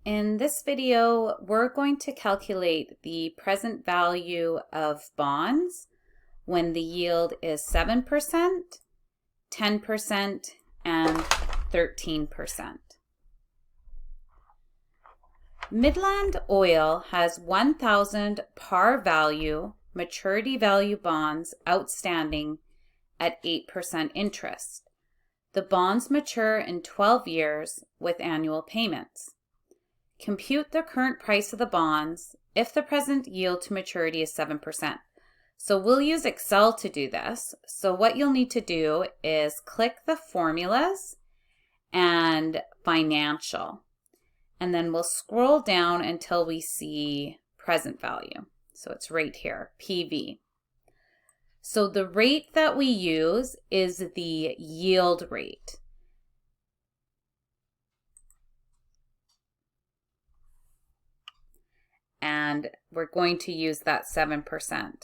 In this video, we're going to calculate the present value of bonds when the yield is 7%, 10%, and 13%. Midland Oil has 1,000 par value maturity value bonds outstanding at 8% interest. The bonds mature in 12 years with annual payments. Compute the current price of the bonds if the present yield to maturity is 7%. So we'll use Excel to do this. So what you'll need to do is click the formulas and financial. And then we'll scroll down until we see present value. So it's right here, PV. So the rate that we use is the yield rate. And we're going to use that 7%.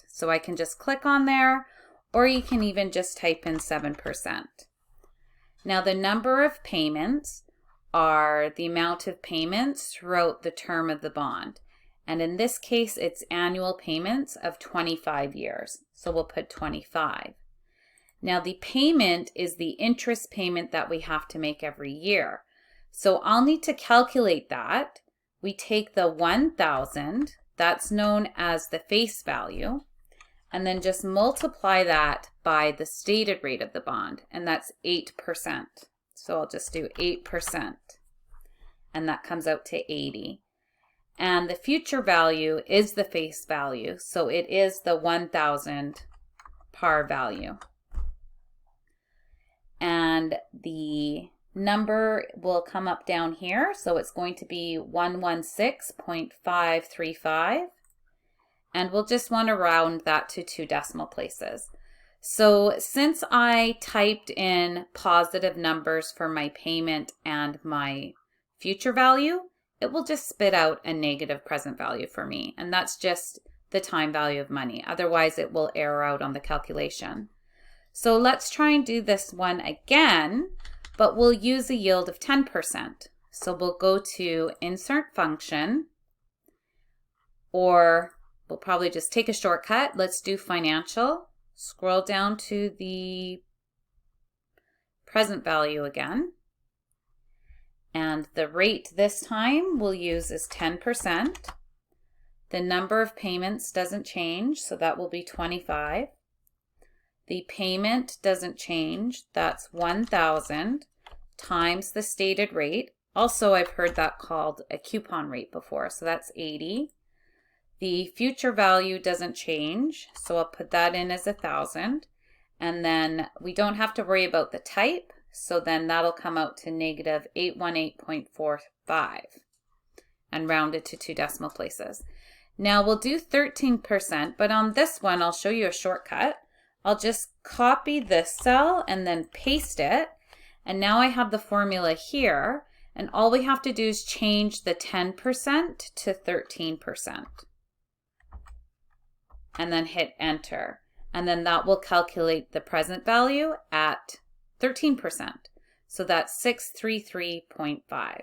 So I can just click on there, or you can even just type in 7%. Now the number of payments are the amount of payments throughout the term of the bond. And in this case, it's annual payments of 25 years. So we'll put 25. Now the payment is the interest payment that we have to make every year. So I'll need to calculate that. We take the 1,000, that's known as the face value, and then just multiply that by the stated rate of the bond, and that's 8%. So I'll just do 8%, and that comes out to 80. And the future value is the face value, so it is the 1,000 par value. And the number will come up down here, so it's going to be 116.535, and we'll just want to round that to 2 decimal places. So since I typed in positive numbers for my payment and my future value, it will just spit out a negative present value for me, and that's just the time value of money. Otherwise it will error out on the calculation. So let's try and do this one again, but we'll use a yield of 10%. So we'll go to Insert Function, or we'll probably just take a shortcut. Let's do Financial. Scroll down to the present value again. And the rate this time we'll use is 10%. The number of payments doesn't change, so that will be 25. The payment doesn't change, that's 1,000 times the stated rate. Also, I've heard that called a coupon rate before, so that's 80. The future value doesn't change, so I'll put that in as 1,000. And then we don't have to worry about the type, so then that'll come out to negative 818.45 and round it to 2 decimal places. Now we'll do 13%, but on this one, I'll show you a shortcut. I'll just copy this cell and then paste it. And now I have the formula here. And all we have to do is change the 10% to 13%. And then hit enter. And then that will calculate the present value at 13%. So that's 633.5.